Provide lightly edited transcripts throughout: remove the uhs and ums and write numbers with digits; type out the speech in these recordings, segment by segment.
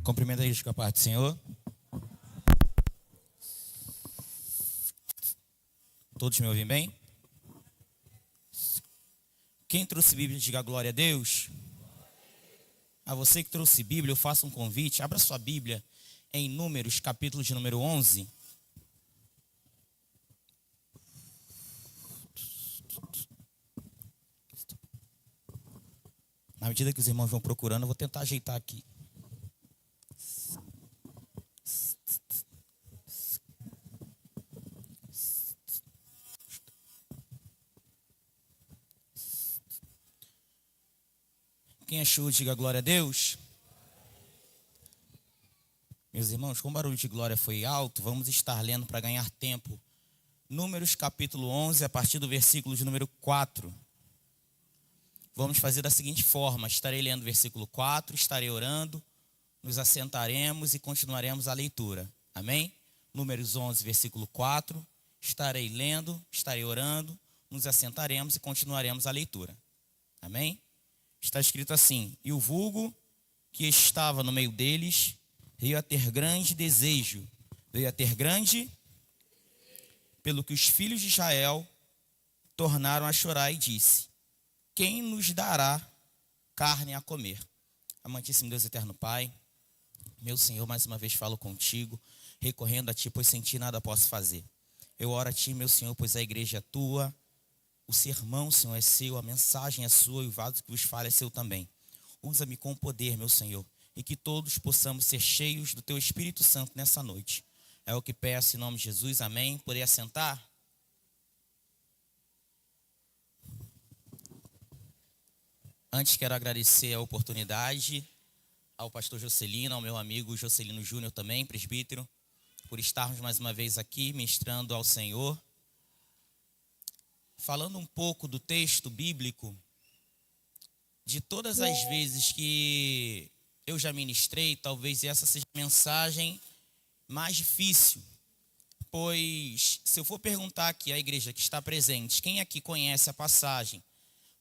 Cumprimento a eles com a paz do Senhor. Todos me ouvem bem? Quem trouxe Bíblia, diga glória a Deus. A você que trouxe Bíblia, eu faço um convite. Abra sua Bíblia em Números, capítulo de número 11. Na medida que os irmãos vão procurando, eu vou tentar ajeitar aqui. Quem achou, diga glória a Deus. Meus irmãos, como o barulho de glória foi alto, vamos estar lendo para ganhar tempo. Números capítulo 11, a partir do versículo de número 4. Vamos fazer da seguinte forma: estarei lendo o versículo 4, estarei orando, nos assentaremos e continuaremos a leitura. Amém? Números 11, versículo 4, estarei lendo, estarei orando, nos assentaremos e continuaremos a leitura. Amém? Está escrito assim: e o vulgo que estava no meio deles veio a ter grande desejo, pelo que os filhos de Israel tornaram a chorar e disse: quem nos dará carne a comer? Amantíssimo Deus eterno Pai, meu Senhor, mais uma vez falo contigo, recorrendo a Ti, pois sem Ti nada posso fazer. Eu oro a Ti, meu Senhor, pois a igreja é Tua, o sermão, Senhor, é Seu, a mensagem é Sua e o vaso que vos fala é Seu também. Usa-me com poder, meu Senhor, e que todos possamos ser cheios do Teu Espírito Santo nessa noite. É o que peço em nome de Jesus, amém. Poder assentar? Antes quero agradecer a oportunidade ao pastor Jocelino, ao meu amigo Jocelino Júnior também, presbítero, por estarmos mais uma vez aqui ministrando ao Senhor. Falando um pouco do texto bíblico, de todas as vezes que eu já ministrei, talvez essa seja a mensagem mais difícil, pois se eu for perguntar aqui à igreja que está presente, quem aqui conhece a passagem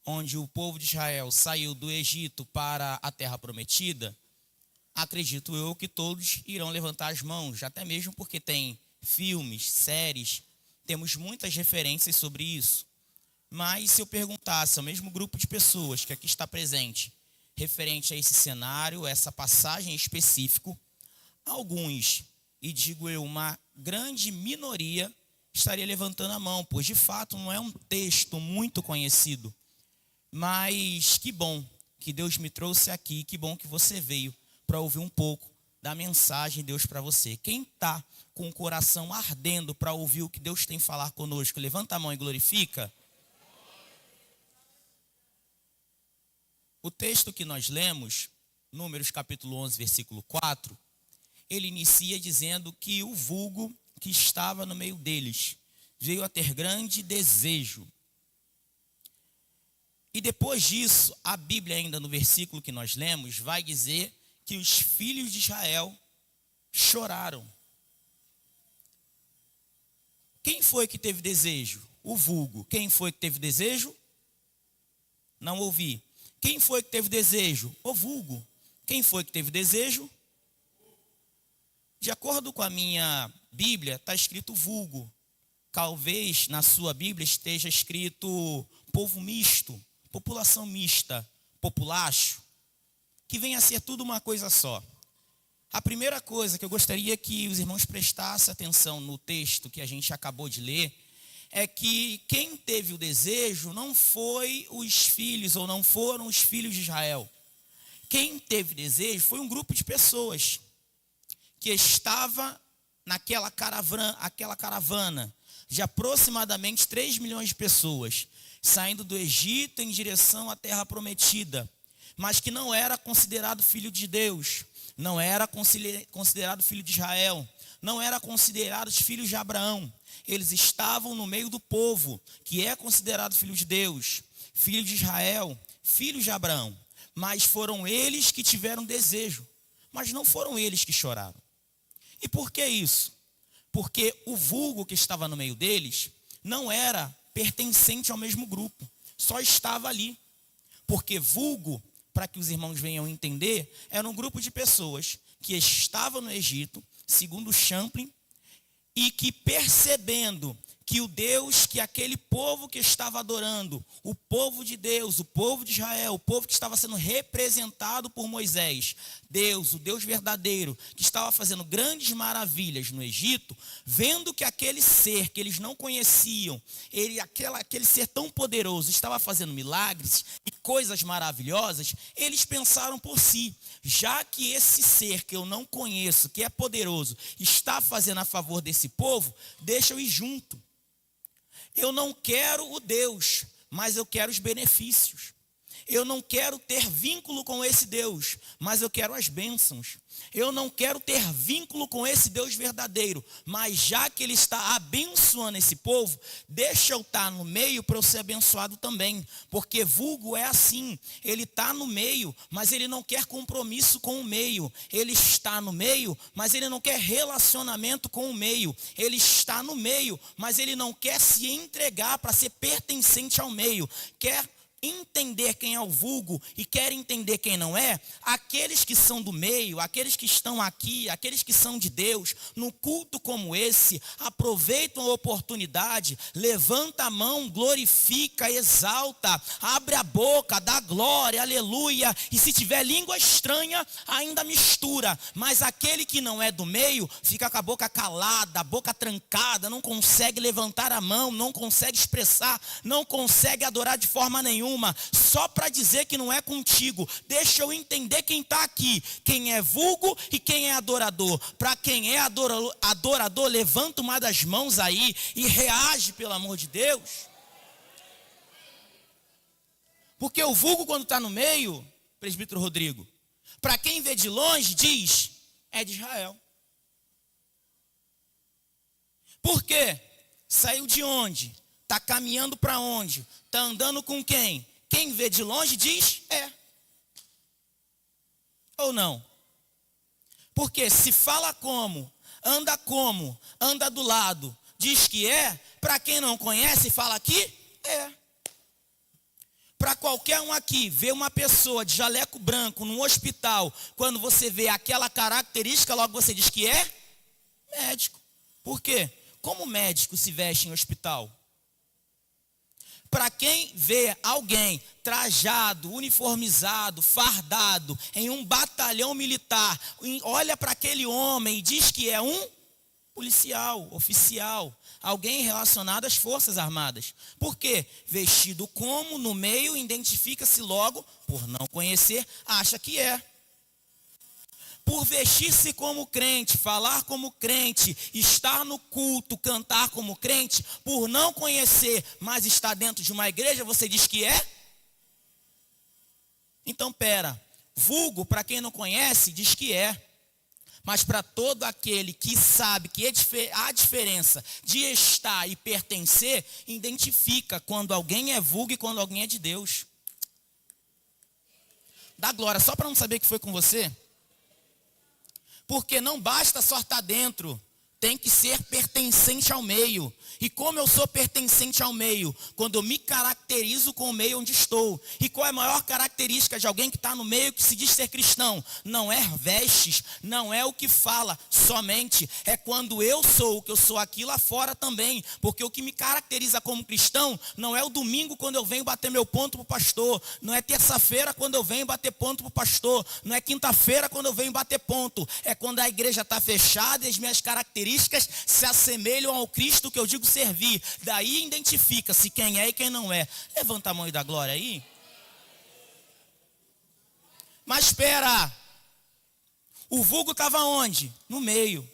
onde o povo de Israel saiu do Egito para a terra prometida, acredito eu que todos irão levantar as mãos, até mesmo porque tem filmes, séries, temos muitas referências sobre isso. Mas se eu perguntasse ao mesmo grupo de pessoas que aqui está presente, referente a esse cenário, essa passagem em específico, alguns, e digo eu, uma grande minoria, estaria levantando a mão, pois de fato não é um texto muito conhecido. Mas que bom que Deus me trouxe aqui, que bom que você veio para ouvir um pouco da mensagem de Deus para você. Quem está com o coração ardendo para ouvir o que Deus tem a falar conosco, levanta a mão e glorifica. O texto que nós lemos, Números capítulo 11, versículo 4, ele inicia dizendo que o vulgo que estava no meio deles veio a ter grande desejo. E depois disso, a Bíblia ainda no versículo que nós lemos, vai dizer que os filhos de Israel choraram. Quem foi que teve desejo? O vulgo. Quem foi que teve desejo? Não ouvi. Quem foi que teve desejo? O vulgo. Quem foi que teve desejo? De acordo com a minha Bíblia, está escrito vulgo. Talvez na sua Bíblia esteja escrito povo misto, população mista, populacho, que vem a ser tudo uma coisa só. A primeira coisa que eu gostaria que os irmãos prestassem atenção no texto que a gente acabou de ler, é que quem teve o desejo não foi os filhos, ou não foram os filhos de Israel. Quem teve desejo foi um grupo de pessoas que estava naquela caravana de aproximadamente 3 milhões de pessoas, saindo do Egito em direção à terra prometida, mas que não era considerado filho de Deus, não era considerado filho de Israel, não era considerado filhos de Abraão. Eles estavam no meio do povo, que é considerado filho de Deus, filho de Israel, filhos de Abraão. Mas foram eles que tiveram desejo, mas não foram eles que choraram. E por que isso? Porque o vulgo que estava no meio deles não era pertencente ao mesmo grupo, só estava ali. Porque vulgo, para que os irmãos venham entender, era um grupo de pessoas que estava no Egito, segundo Champlin, e que percebendo que o Deus, que aquele povo que estava adorando, o povo de Deus, o povo de Israel, o povo que estava sendo representado por Moisés, Deus, o Deus verdadeiro, que estava fazendo grandes maravilhas no Egito, vendo que aquele ser que eles não conheciam, aquele ser tão poderoso, estava fazendo milagres e coisas maravilhosas, eles pensaram por si, já que esse ser que eu não conheço, que é poderoso, está fazendo a favor desse povo, deixa eu ir junto. Eu não quero o Deus, mas eu quero os benefícios. Eu não quero ter vínculo com esse Deus, mas eu quero as bênçãos. Eu não quero ter vínculo com esse Deus verdadeiro, mas já que Ele está abençoando esse povo, deixa eu estar no meio para eu ser abençoado também. Porque vulgo é assim, ele está no meio, mas ele não quer compromisso com o meio. Ele está no meio, mas ele não quer relacionamento com o meio. Ele está no meio, mas ele não quer se entregar para ser pertencente ao meio. Quer entender quem é o vulgo e quer entender quem não é, aqueles que são do meio, aqueles que estão aqui, aqueles que são de Deus, no culto como esse, aproveitam a oportunidade, levanta a mão, glorifica, exalta, abre a boca, dá glória, aleluia, e se tiver língua estranha, ainda mistura, mas aquele que não é do meio, fica com a boca calada, a boca trancada, não consegue levantar a mão, não consegue expressar, não consegue adorar de forma nenhuma, só para dizer que não é contigo. Deixa eu entender quem está aqui, quem é vulgo e quem é adorador. Para quem é adorador, levanta uma das mãos aí e reage, pelo amor de Deus. Porque o vulgo, quando está no meio, presbítero Rodrigo, para quem vê de longe, diz, é de Israel. Por quê? Saiu de onde? Está caminhando para onde? Está andando com quem? Quem vê de longe diz é. Ou não? Porque se fala como, anda do lado, diz que é, para quem não conhece fala que é. Para qualquer um aqui, ver uma pessoa de jaleco branco num hospital, quando você vê aquela característica, logo você diz que é médico. Por quê? Como médico se veste em hospital? Para quem vê alguém trajado, uniformizado, fardado, em um batalhão militar, olha para aquele homem e diz que é um policial, oficial, alguém relacionado às Forças Armadas. Por quê? Vestido como, no meio, identifica-se logo, por não conhecer, acha que é. Por vestir-se como crente, falar como crente, estar no culto, cantar como crente, por não conhecer, mas estar dentro de uma igreja, você diz que é? Então, vulgo, para quem não conhece, diz que é. Mas para todo aquele que sabe que há diferença de estar e pertencer, identifica quando alguém é vulgo e quando alguém é de Deus. Dá glória, só para não saber que foi com você. Porque não basta só estar dentro, tem que ser pertencente ao meio. E como eu sou pertencente ao meio? Quando eu me caracterizo com o meio onde estou. E qual é a maior característica de alguém que está no meio que se diz ser cristão? Não é vestes, não é o que fala somente. É quando eu sou o que eu sou aqui lá fora também. Porque o que me caracteriza como cristão não é o domingo quando eu venho bater meu ponto para o pastor. Não é terça-feira quando eu venho bater ponto para o pastor. Não é quinta-feira quando eu venho bater ponto. É quando a igreja está fechada e as minhas características se assemelham ao Cristo que eu digo servir. Daí identifica-se quem é e quem não é. Levanta a mão e dá glória aí. Mas espera. O vulgo estava onde? No meio.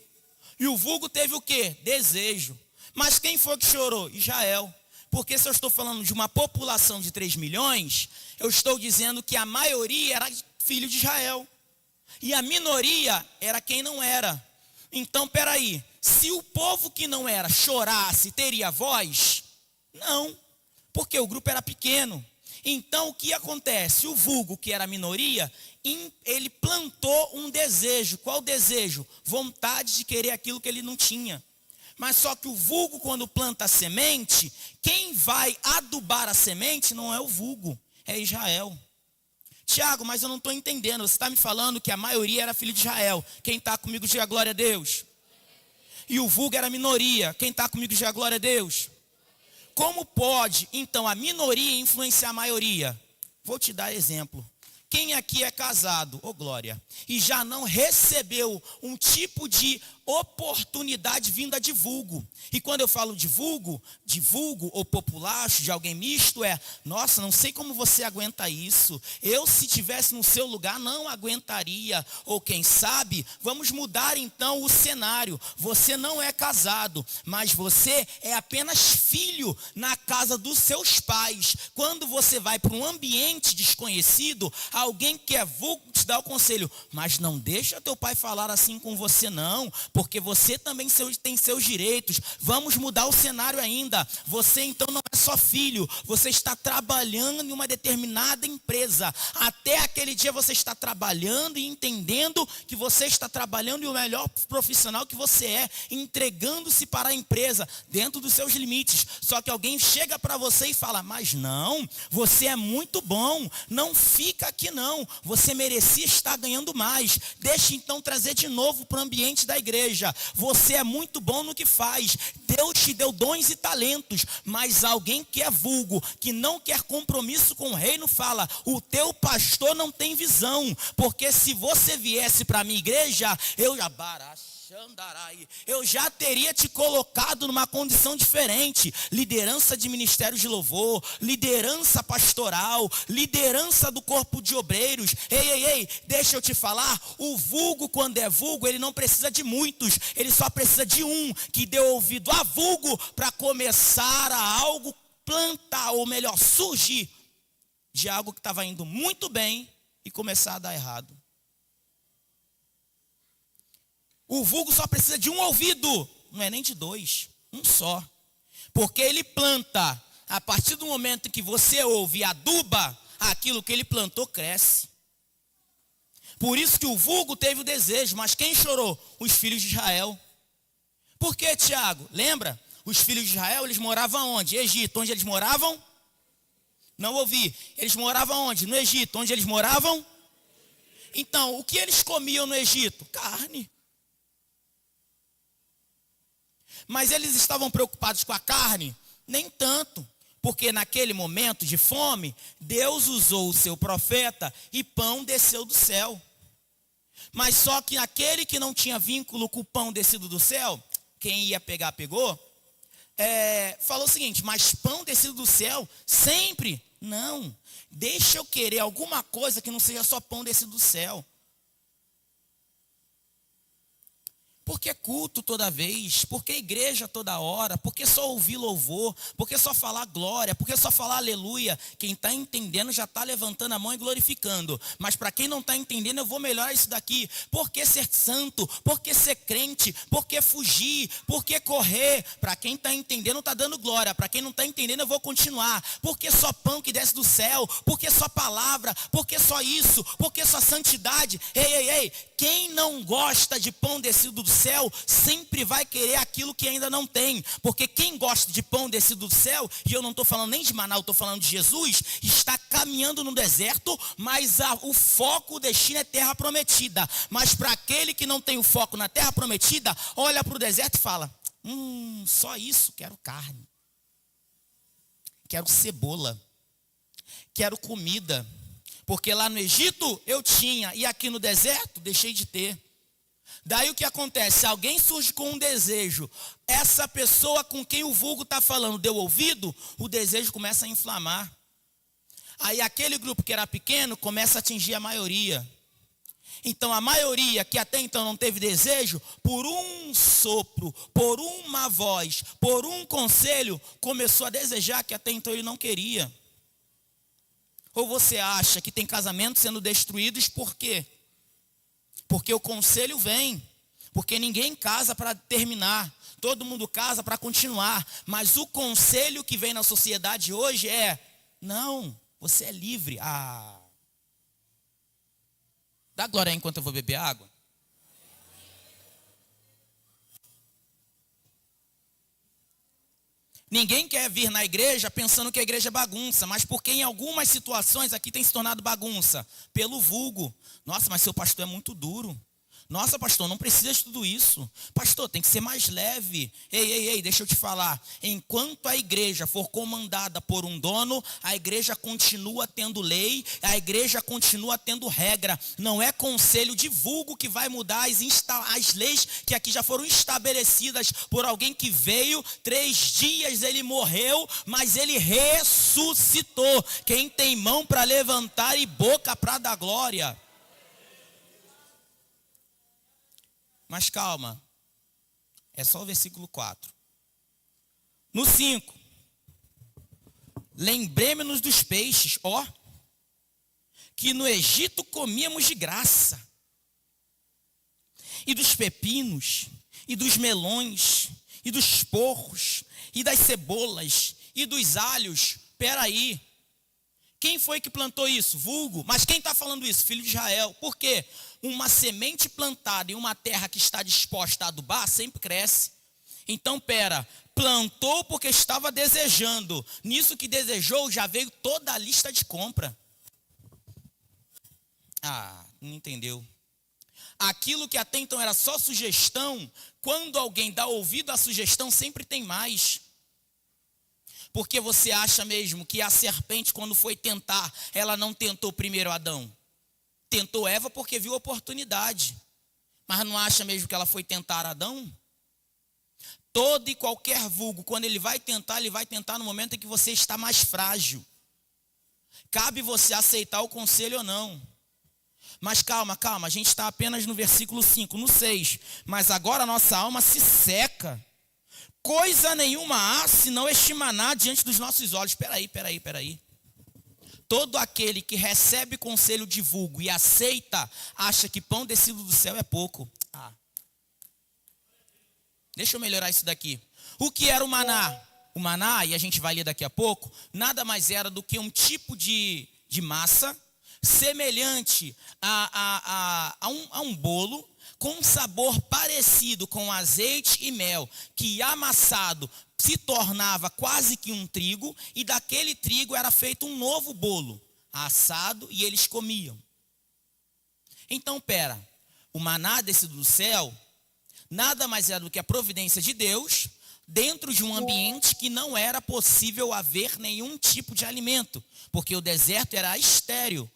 E o vulgo teve o quê? Desejo. Mas quem foi que chorou? Israel. Porque se eu estou falando de uma população de 3 milhões, eu estou dizendo que a maioria era filho de Israel. E a minoria era quem não era. Então, peraí, se o povo que não era chorasse, teria voz? Não, porque o grupo era pequeno. Então, o que acontece? O vulgo, que era a minoria, ele plantou um desejo. Qual desejo? Vontade de querer aquilo que ele não tinha. Mas só que o vulgo, quando planta a semente, quem vai adubar a semente não é o vulgo, é Israel. Tiago, mas eu não estou entendendo. Você está me falando que a maioria era filho de Israel. Quem está comigo, diga glória a Deus. E o vulgo era a minoria. Quem está comigo, diga glória a Deus. Como pode, então, a minoria influenciar a maioria? Vou te dar exemplo. Quem aqui é casado, ô glória, e já não recebeu um tipo de oportunidade vinda de vulgo? E quando eu falo de vulgo ou populacho, de alguém misto, nossa, não sei como você aguenta isso. Eu, se tivesse no seu lugar, não aguentaria. Ou quem sabe, vamos mudar então o cenário. Você não é casado, mas você é apenas filho na casa dos seus pais. Quando você vai para um ambiente desconhecido, alguém que é vulgo te dá o conselho, mas não deixa teu pai falar assim com você não, porque você também tem seus direitos. Vamos mudar o cenário ainda. Você então não é só filho, você está trabalhando em uma determinada empresa. Até aquele dia você está trabalhando e entendendo que você está trabalhando e o melhor profissional que você é, entregando-se para a empresa, dentro dos seus limites. Só que alguém chega para você e fala, mas não, você é muito bom, não fica aqui não, você merecia estar ganhando mais. Deixa então trazer de novo para o ambiente da igreja. Você é muito bom no que faz, Deus te deu dons e talentos, mas alguém que é vulgo, que não quer compromisso com o reino, fala, o teu pastor não tem visão, porque se você viesse para a minha igreja, eu já teria te colocado numa condição diferente. Liderança de ministérios de louvor, liderança pastoral, liderança do corpo de obreiros. Ei, deixa eu te falar, o vulgo, quando é vulgo, ele não precisa de muitos, ele só precisa de um que deu ouvido a vulgo para começar a algo plantar, ou melhor, surgir de algo que estava indo muito bem e começar a dar errado. O vulgo só precisa de um ouvido, não é nem de dois, um só. Porque ele planta, a partir do momento em que você ouve e aduba, aquilo que ele plantou cresce. Por isso que o vulgo teve o desejo, mas quem chorou? Os filhos de Israel. Por quê, Tiago? Lembra? Os filhos de Israel, eles moravam onde? Egito. Onde eles moravam? Não ouvi. Eles moravam onde? No Egito. Onde eles moravam? Então, o que eles comiam no Egito? Carne. Mas eles estavam preocupados com a carne? Nem tanto, porque naquele momento de fome, Deus usou o seu profeta e pão desceu do céu. Mas só que aquele que não tinha vínculo com o pão descido do céu, quem ia pegar, pegou, falou o seguinte, mas pão descido do céu, sempre? Não, deixa eu querer alguma coisa que não seja só pão descido do céu. Por que culto toda vez? Por que igreja toda hora? Por que só ouvir louvor? Por que só falar glória? Por que só falar aleluia? Quem está entendendo já está levantando a mão e glorificando. Mas para quem não está entendendo, eu vou melhorar isso daqui. Por que ser santo? Por que ser crente? Por que fugir? Por que correr? Para quem está entendendo, está dando glória. Para quem não está entendendo, eu vou continuar. Por que só pão que desce do céu? Por que só palavra? Por que só isso? Por que só santidade? Ei. Quem não gosta de pão descido do céu, sempre vai querer aquilo que ainda não tem. Porque quem gosta de pão descido do céu, e eu não estou falando nem de Manaus, estou falando de Jesus, está caminhando no deserto, mas o foco, o destino é terra prometida. Mas para aquele que não tem o foco na terra prometida, olha para o deserto e fala, só isso, quero carne. Quero cebola. Quero comida. Porque lá no Egito eu tinha, e aqui no deserto deixei de ter. Daí o que acontece? Alguém surge com um desejo, essa pessoa com quem o vulgo está falando deu ouvido, o desejo começa a inflamar. Aí aquele grupo que era pequeno começa a atingir a maioria. Então a maioria que até então não teve desejo, por um sopro, por uma voz, por um conselho, começou a desejar que até então ele não queria. Ou você acha que tem casamentos sendo destruídos por quê? Porque o conselho vem. Porque ninguém casa para terminar. Todo mundo casa para continuar. Mas o conselho que vem na sociedade hoje é, não, você é livre. Dá glória aí enquanto eu vou beber água. Ninguém quer vir na igreja pensando que a igreja é bagunça, mas porque em algumas situações aqui tem se tornado bagunça, pelo vulgo. Nossa, mas seu pastor é muito duro. Nossa, pastor, não precisa de tudo isso. Pastor, tem que ser mais leve. Ei, deixa eu te falar. Enquanto a igreja for comandada por um dono, a igreja continua tendo lei, a igreja continua tendo regra. Não é conselho de vulgo que vai mudar as leis que aqui já foram estabelecidas por alguém que veio, 3 dias ele morreu, mas ele ressuscitou. Quem tem mão para levantar e boca para dar glória. Mas calma, é só o versículo 4. No 5, lembremos-nos dos peixes, que no Egito comíamos de graça, e dos pepinos, e dos melões, e dos porros, e das cebolas, e dos alhos. Peraí, quem foi que plantou isso? Vulgo. Mas quem está falando isso? Filho de Israel. Por quê? Uma semente plantada em uma terra que está disposta a adubar sempre cresce. Então, plantou porque estava desejando. Nisso que desejou já veio toda a lista de compra. Não entendeu. Aquilo que até então era só sugestão, quando alguém dá ouvido à sugestão, sempre tem mais. Porque você acha mesmo que a serpente, quando foi tentar, ela não tentou primeiro Adão? Tentou Eva porque viu oportunidade. Mas não acha mesmo que ela foi tentar Adão? Todo e qualquer vulgo, quando ele vai tentar no momento em que você está mais frágil. Cabe você aceitar o conselho ou não. Mas calma, a gente está apenas no versículo 5, no 6. Mas agora a nossa alma se seca. Coisa nenhuma há, senão este maná diante dos nossos olhos. Peraí. Todo aquele que recebe conselho de vulgo e aceita, acha que pão descido do céu é pouco. Deixa eu melhorar isso daqui. O que era o maná? O maná, e a gente vai ler daqui a pouco, nada mais era do que um tipo de massa semelhante a um bolo, com um sabor parecido com azeite e mel, que amassado se tornava quase que um trigo, e daquele trigo era feito um novo bolo, assado, e eles comiam. Então, o maná descido do céu, nada mais era do que a providência de Deus, dentro de um ambiente que não era possível haver nenhum tipo de alimento, porque o deserto era estéril,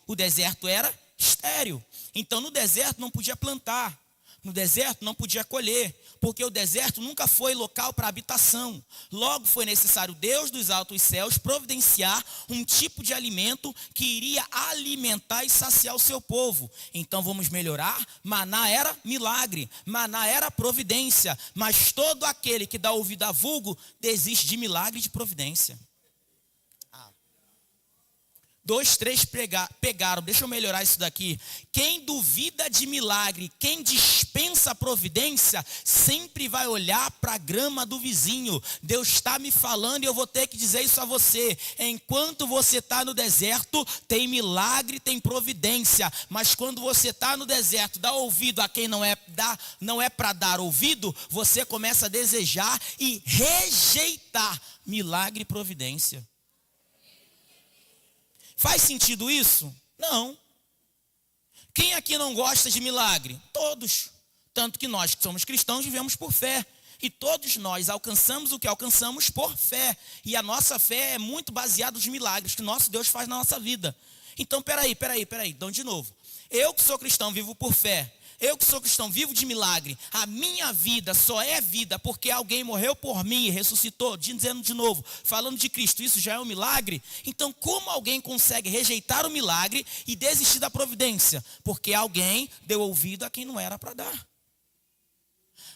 Então, no deserto não podia plantar, no deserto não podia colher, porque o deserto nunca foi local para habitação. Logo foi necessário Deus dos altos céus providenciar um tipo de alimento que iria alimentar e saciar o seu povo. Então vamos melhorar. Maná era milagre, maná era providência, mas todo aquele que dá ouvido a vulgo desiste de milagre e de providência. 2, 3 pegaram, deixa eu melhorar isso daqui. Quem duvida de milagre, quem dispensa a providência, sempre vai olhar para a grama do vizinho. Deus está me falando e eu vou ter que dizer isso a você. Enquanto você está no deserto, tem milagre, tem providência. Mas quando você está no deserto, dá ouvido a quem não é para dar ouvido, você começa a desejar e rejeitar milagre e providência. Faz sentido isso? Não. Quem aqui não gosta de milagre? Todos. Tanto que nós que somos cristãos vivemos por fé. E todos nós alcançamos o que alcançamos por fé. E a nossa fé é muito baseada nos milagres que nosso Deus faz na nossa vida. Então, peraí. Então, de novo. Eu que sou cristão vivo por fé. Eu que sou cristão vivo de milagre. A minha vida só é vida porque alguém morreu por mim e ressuscitou. Dizendo de novo, falando de Cristo, isso já é um milagre? Então como alguém consegue rejeitar o milagre e desistir da providência? Porque alguém deu ouvido a quem não era para dar.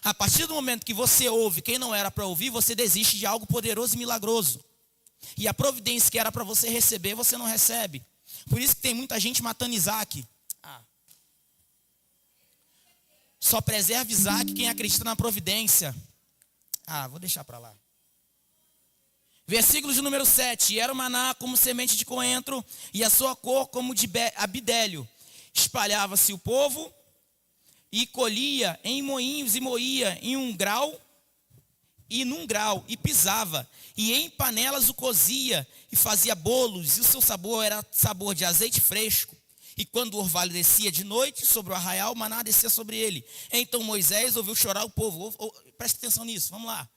A partir do momento que você ouve quem não era para ouvir, você desiste de algo poderoso e milagroso. E a providência que era para você receber, você não recebe. Por isso que tem muita gente matando Isaac. Só preserva Isaac quem acredita na providência. Vou deixar para lá. Versículo de número 7. E era o maná como semente de coentro, e a sua cor como de abidélio. Espalhava-se o povo, e colhia em moinhos, e moía em um grau, e num grau, e pisava, e em panelas o cozia, e fazia bolos, e o seu sabor era sabor de azeite fresco. E quando o orvalho descia de noite sobre o arraial, o maná descia sobre ele. Então Moisés ouviu chorar o povo. Presta atenção nisso, vamos lá.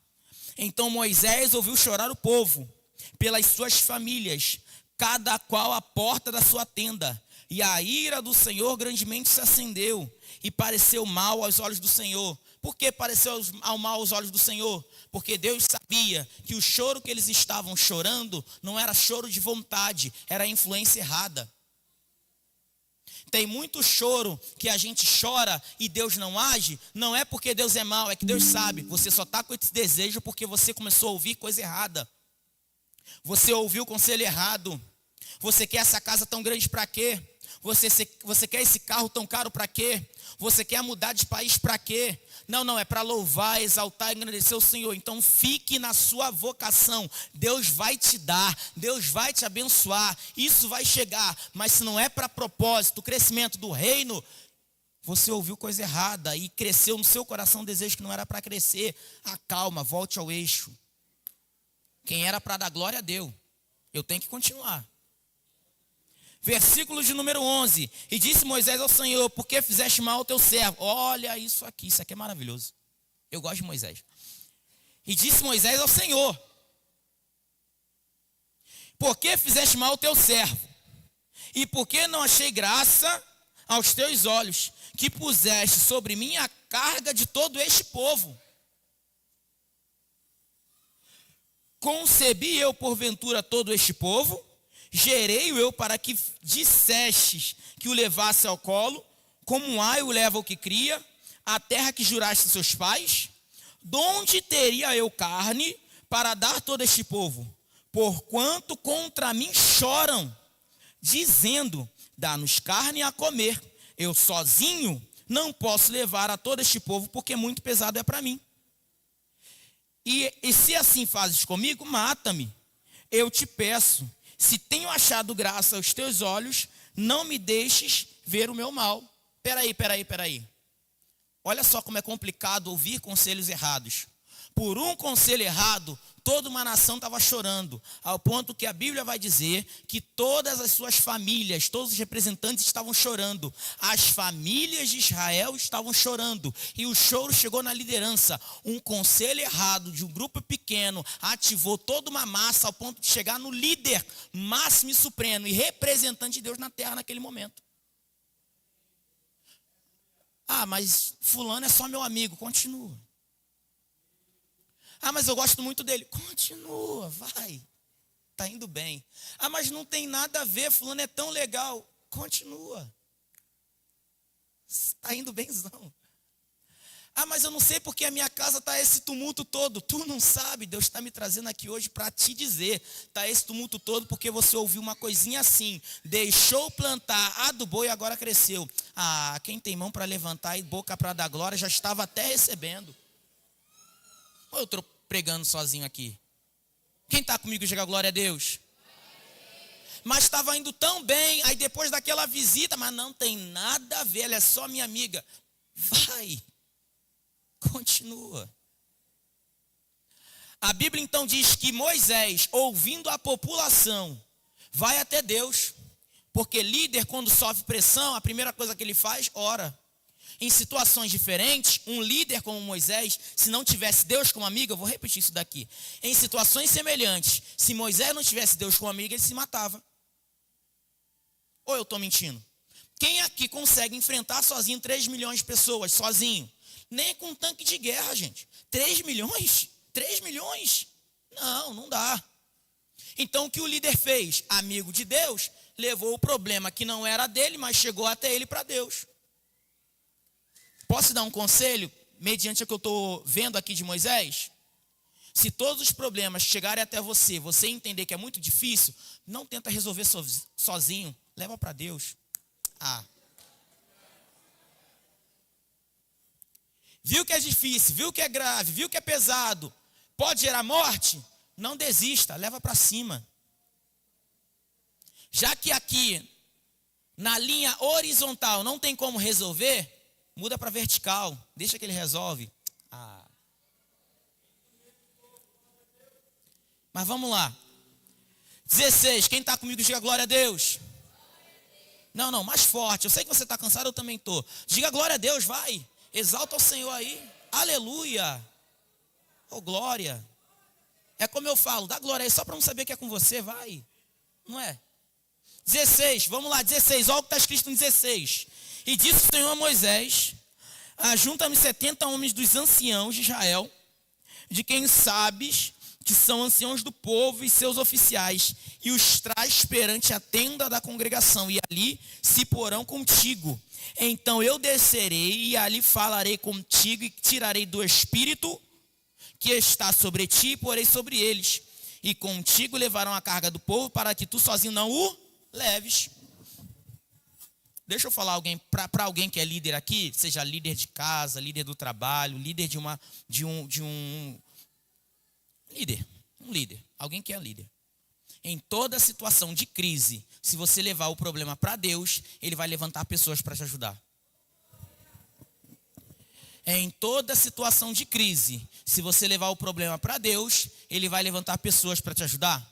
Então Moisés ouviu chorar o povo pelas suas famílias, cada qual à porta da sua tenda. E a ira do Senhor grandemente se acendeu, e pareceu mal aos olhos do Senhor. Por que pareceu mal aos olhos do Senhor? Porque Deus sabia que o choro que eles estavam chorando não era choro de vontade, era influência errada. Tem muito choro que a gente chora e Deus não age, não é porque Deus é mau, é que Deus sabe. Você só está com esse desejo porque você começou a ouvir coisa errada. Você ouviu o conselho errado. Você quer essa casa tão grande para quê? Você quer esse carro tão caro para quê? Você quer mudar de país para quê? Não, é para louvar, exaltar e engrandecer o Senhor. Então fique na sua vocação. Deus vai te dar, Deus vai te abençoar. Isso vai chegar, mas se não é para propósito, o crescimento do reino, você ouviu coisa errada e cresceu no seu coração um desejo que não era para crescer. Acalma, volte ao eixo. Quem era para dar glória, deu. Eu tenho que continuar. Versículo de número 11. E disse Moisés ao Senhor: por que fizeste mal ao teu servo? Olha isso aqui é maravilhoso. Eu gosto de Moisés. E disse Moisés ao Senhor: por que fizeste mal ao teu servo? E por que não achei graça aos teus olhos, que puseste sobre mim a carga de todo este povo? Concebi eu porventura todo este povo? Gerei-o eu para que dissestes que o levasse ao colo, como um aio leva o que cria, a terra que juraste a seus pais? Donde teria eu carne para dar todo este povo? Porquanto contra mim choram, dizendo: dá-nos carne a comer. Eu sozinho não posso levar a todo este povo, porque muito pesado é para mim. E se assim fazes comigo, mata-me. Eu te peço, se tenho achado graça aos teus olhos, não me deixes ver o meu mal. Peraí. Olha só como é complicado ouvir conselhos errados. Por um conselho errado, toda uma nação estava chorando, ao ponto que a Bíblia vai dizer que todas as suas famílias, todos os representantes estavam chorando. As famílias de Israel estavam chorando, e o choro chegou na liderança. Um conselho errado de um grupo pequeno ativou toda uma massa ao ponto de chegar no líder máximo e supremo e representante de Deus na terra naquele momento. Ah, mas fulano é só meu amigo. Continua. Ah, mas eu gosto muito dele. Continua, vai. Está indo bem. Ah, mas não tem nada a ver, fulano é tão legal. Continua. Está indo benzão. Ah, mas eu não sei porque a minha casa está esse tumulto todo. Tu não sabe, Deus está me trazendo aqui hoje para te dizer. Está esse tumulto todo porque você ouviu uma coisinha assim. Deixou plantar, adubou e agora cresceu. Ah, quem tem mão para levantar e boca para dar glória já estava até recebendo. Ou eu estou pregando sozinho aqui? Quem está comigo diga glória a Deus? Mas estava indo tão bem, aí depois daquela visita, mas não tem nada a ver, ela é só minha amiga. Vai, continua. A Bíblia então diz que Moisés, ouvindo a população, vai até Deus. Porque líder, quando sofre pressão, a primeira coisa que ele faz, ora. Em situações diferentes, um líder como Moisés, se não tivesse Deus como amigo, eu vou repetir isso daqui. Em situações semelhantes, se Moisés não tivesse Deus como amigo, ele se matava. Ou eu estou mentindo? Quem aqui consegue enfrentar sozinho 3 milhões de pessoas, sozinho? Nem com um tanque de guerra, gente. 3 milhões? 3 milhões? Não dá. Então o que o líder fez? Amigo de Deus, levou o problema que não era dele, mas chegou até ele para Deus. Posso dar um conselho, mediante o que eu estou vendo aqui de Moisés? Se todos os problemas chegarem até você, você entender que é muito difícil, não tenta resolver sozinho, leva para Deus. Viu que é difícil, viu que é grave, viu que é pesado, pode gerar morte? Não desista, leva para cima. Já que aqui, na linha horizontal, não tem como resolver, muda para vertical, deixa que ele resolve. Mas vamos lá. 16, quem está comigo, diga glória a Deus. Não, mais forte. Eu sei que você está cansado, eu também estou. Diga glória a Deus, vai. Exalta o Senhor aí. Aleluia. Oh, glória. É como eu falo, dá glória aí só para não saber que é com você, vai. Não é? 16, vamos lá, 16. Olha o que está escrito no 16. E disse o Senhor a Moisés: ajunta-me 70 homens dos anciãos de Israel, de quem sabes que são anciãos do povo e seus oficiais, e os traz perante a tenda da congregação, e ali se porão contigo. Então eu descerei e ali falarei contigo, e tirarei do espírito que está sobre ti, e porei sobre eles. E contigo levarão a carga do povo, para que tu sozinho não o leves. Deixa eu falar para alguém que é líder aqui, seja líder de casa, líder do trabalho, líder um líder, alguém que é líder. Em toda situação de crise, se você levar o problema para Deus, Ele vai levantar pessoas para te ajudar. Em toda situação de crise, se você levar o problema para Deus, Ele vai levantar pessoas para te ajudar.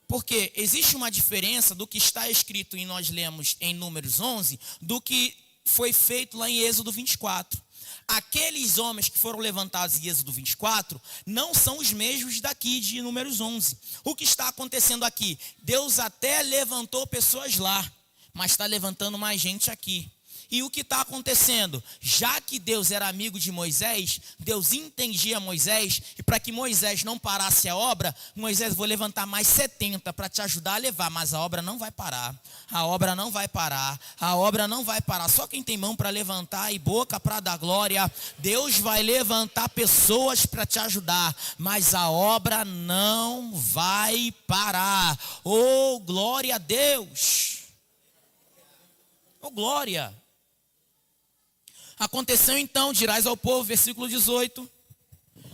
Porque existe uma diferença do que está escrito e nós lemos em Números 11, do que foi feito lá em Êxodo 24. Aqueles homens que foram levantados em Êxodo 24 não são os mesmos daqui de Números 11. O que está acontecendo aqui? Deus até levantou pessoas lá, mas está levantando mais gente aqui. E o que está acontecendo? Já que Deus era amigo de Moisés, Deus entendia Moisés, e para que Moisés não parasse a obra, Moisés, vou levantar mais 70 para te ajudar a levar, mas a obra não vai parar, a obra não vai parar, a obra não vai parar. Só quem tem mão para levantar e boca para dar glória, Deus vai levantar pessoas para te ajudar, mas a obra não vai parar. Oh, glória a Deus! Oh, glória! Aconteceu então, dirás ao povo, versículo 18: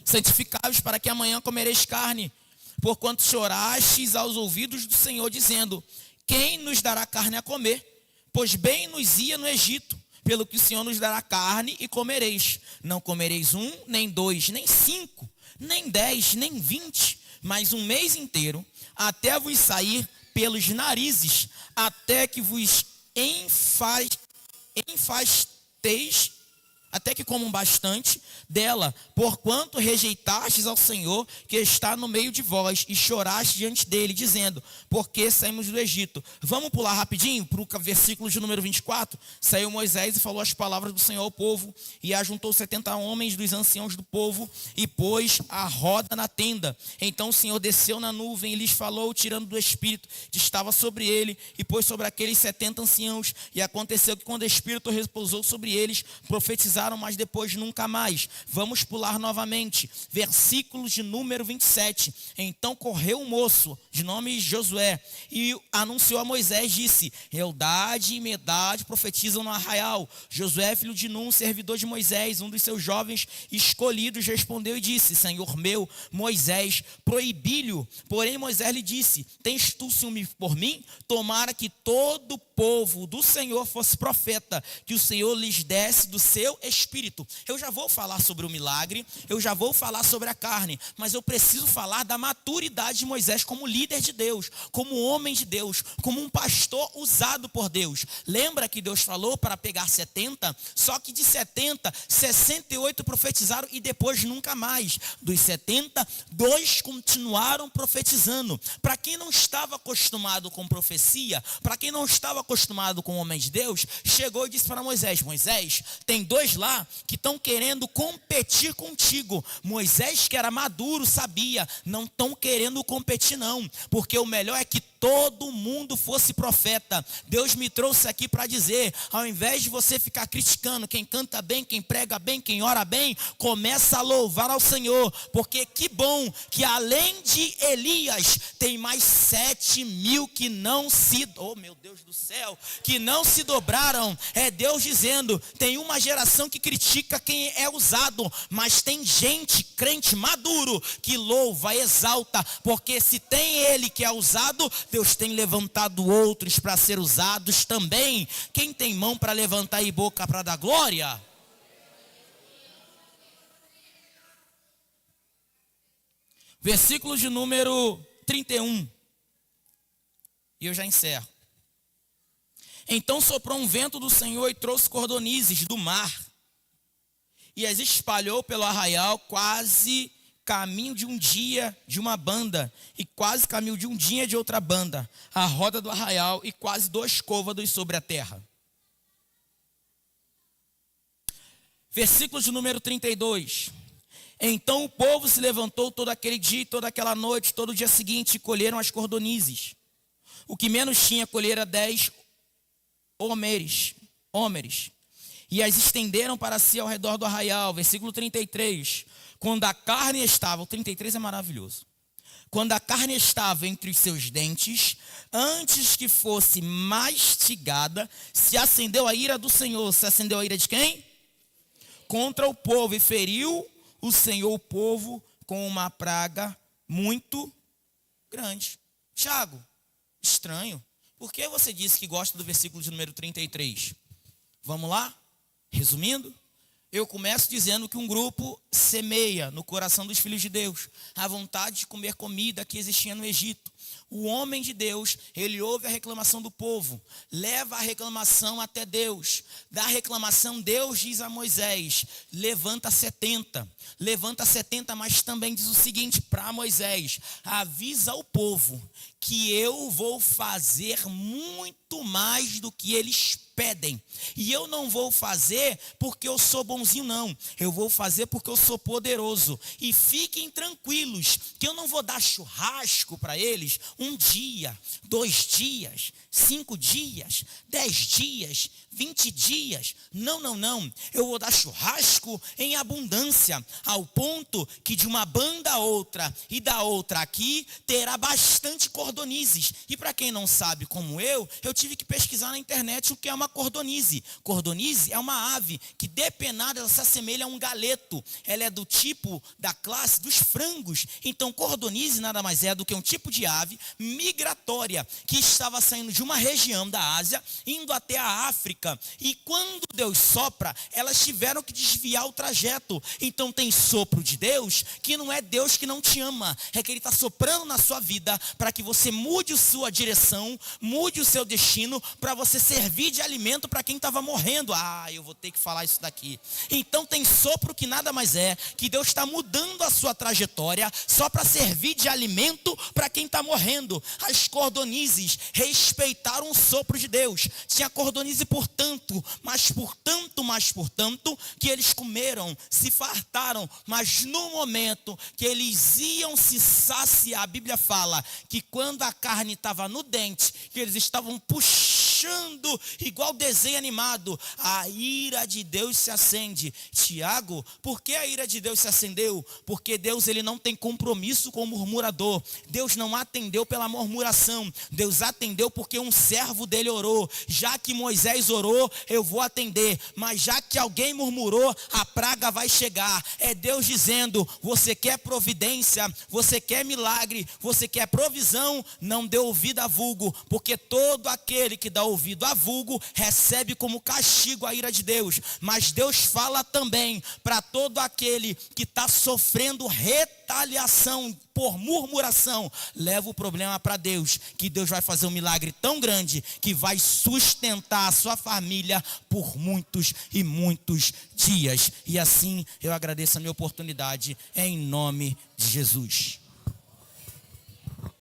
santificai-vos para que amanhã comereis carne, porquanto chorastes aos ouvidos do Senhor, dizendo: quem nos dará carne a comer? Pois bem nos ia no Egito, pelo que o Senhor nos dará carne e comereis. Não comereis 1, nem 2, nem 5, nem 10, nem 20, mas um mês inteiro, até vos sair pelos narizes, até que vos enfasteis, até que comam bastante dela, porquanto rejeitastes ao Senhor que está no meio de vós, e choraste diante dele, dizendo: porque saímos do Egito. Vamos pular rapidinho para o versículo de número 24. Saiu Moisés e falou as palavras do Senhor ao povo, e ajuntou 70 homens dos anciãos do povo, e pôs a roda na tenda. Então o Senhor desceu na nuvem e lhes falou, tirando do Espírito que estava sobre ele, e pôs sobre aqueles 70 anciãos. E aconteceu que quando o Espírito repousou sobre eles, profetizaram, mas depois nunca mais. Vamos pular novamente, versículo de número 27. Então correu um moço, de nome Josué, e anunciou a Moisés, disse: Eldade e Medade profetizam no arraial. Josué, filho de Num, servidor de Moisés, um dos seus jovens escolhidos, respondeu e disse: Senhor meu, Moisés, proibi-lhe. Porém Moisés lhe disse: tens tu ciúme por mim? Tomara que todo o povo do Senhor fosse profeta, que o Senhor lhes desse do seu espírito. Eu já vou falar sobre o milagre, eu já vou falar sobre a carne, mas eu preciso falar da maturidade de Moisés como líder de Deus, como homem de Deus, como um pastor usado por Deus. Lembra que Deus falou para pegar 70? Só que de 70, 68 profetizaram e depois nunca mais. Dos 70, 2 continuaram profetizando. Para quem não estava acostumado com profecia, para quem não estava acostumado com o homem de Deus, chegou e disse para Moisés: Moisés, tem 2 lá que estão querendo competir contigo. Moisés, que era maduro, sabia, não estão querendo competir não, porque o melhor é que todo mundo fosse profeta. Deus me trouxe aqui para dizer, ao invés de você ficar criticando quem canta bem, quem prega bem, quem ora bem, começa a louvar ao Senhor, porque que bom que além de Elias, tem mais 7.000 que não se, oh meu Deus do céu, que não se dobraram. É Deus dizendo, tem uma geração que critica quem é usado, mas tem gente, crente maduro, que louva, exalta, porque se tem ele que é usado, Deus tem levantado outros para ser usados também. Quem tem mão para levantar e boca para dar glória? Versículo de número 31. E eu já encerro. Então soprou um vento do Senhor e trouxe cordonizes do mar, e as espalhou pelo arraial, quase caminho de um dia de uma banda, e quase caminho de um dia de outra banda, a roda do arraial, e quase 2 côvados sobre a terra. Versículo de número 32. Então o povo se levantou todo aquele dia, toda aquela noite, todo o dia seguinte, e colheram as cordonizes. O que menos tinha, colhera 10 homeres, e as estenderam para si ao redor do arraial. Versículo 33. Quando a carne estava, o 33 é maravilhoso. Quando a carne estava entre os seus dentes, antes que fosse mastigada, se acendeu a ira do Senhor. Se acendeu a ira de quem? Contra o povo, e feriu o Senhor o povo com uma praga muito grande. Tiago, estranho. Por que você disse que gosta do versículo de número 33? Vamos lá? Resumindo, eu começo dizendo que um grupo semeia no coração dos filhos de Deus a vontade de comer comida que existia no Egito. O homem de Deus, ele ouve a reclamação do povo, leva a reclamação até Deus. Da reclamação, Deus diz a Moisés: levanta 70, mas também diz o seguinte para Moisés: avisa o povo que eu vou fazer muito mais do que eles pedem. E eu não vou fazer porque eu sou bonzinho, não. Eu vou fazer porque eu sou poderoso. E fiquem tranquilos que eu não vou dar churrasco para eles 1 dia, 2 dias, 5 dias, 10 dias, 20 dias. Não. Eu vou dar churrasco em abundância, ao ponto que de uma banda a outra e da outra aqui terá bastante cordonizes. E para quem não sabe, como eu tive que pesquisar na internet o que é uma cordonize. Cordonize é uma ave que, depenada, ela se assemelha a um galeto. Ela é do tipo da classe dos frangos. Então, cordonize nada mais é do que um tipo de ave migratória que estava saindo de uma região da Ásia, indo até a África. E quando Deus sopra, elas tiveram que desviar o trajeto. Então, tem sopro de Deus que não é Deus que não te ama, é que Ele está soprando na sua vida para que você mude a sua direção, mude o seu destino, para você servir de alimento para quem estava morrendo. Eu vou ter que falar isso daqui. Então tem sopro que nada mais é que Deus está mudando a sua trajetória só para servir de alimento para quem está morrendo. As cordonizes respeitaram o sopro de Deus. Tinha cordonize por tanto, que eles comeram, se fartaram, mas no momento que eles iam se saciar, a Bíblia fala que quando a carne estava no dente, que eles estavam puxando igual desenho animado, a ira de Deus se acende. Tiago, por que a ira de Deus se acendeu? Porque Deus, ele não tem compromisso com o murmurador. Deus não atendeu pela murmuração. Deus atendeu porque um servo dele orou. Já que Moisés orou, eu vou atender. Mas já que alguém murmurou, a praga vai chegar. É Deus dizendo: você quer providência, você quer milagre, você quer provisão, não dê ouvido a vulgo, porque todo aquele que dá ouvido a vulgo recebe como castigo a ira de Deus. Mas Deus fala também para todo aquele que está sofrendo retaliação por murmuração: leva o problema para Deus, que Deus vai fazer um milagre tão grande que vai sustentar a sua família por muitos e muitos dias. E assim eu agradeço a minha oportunidade em nome de Jesus.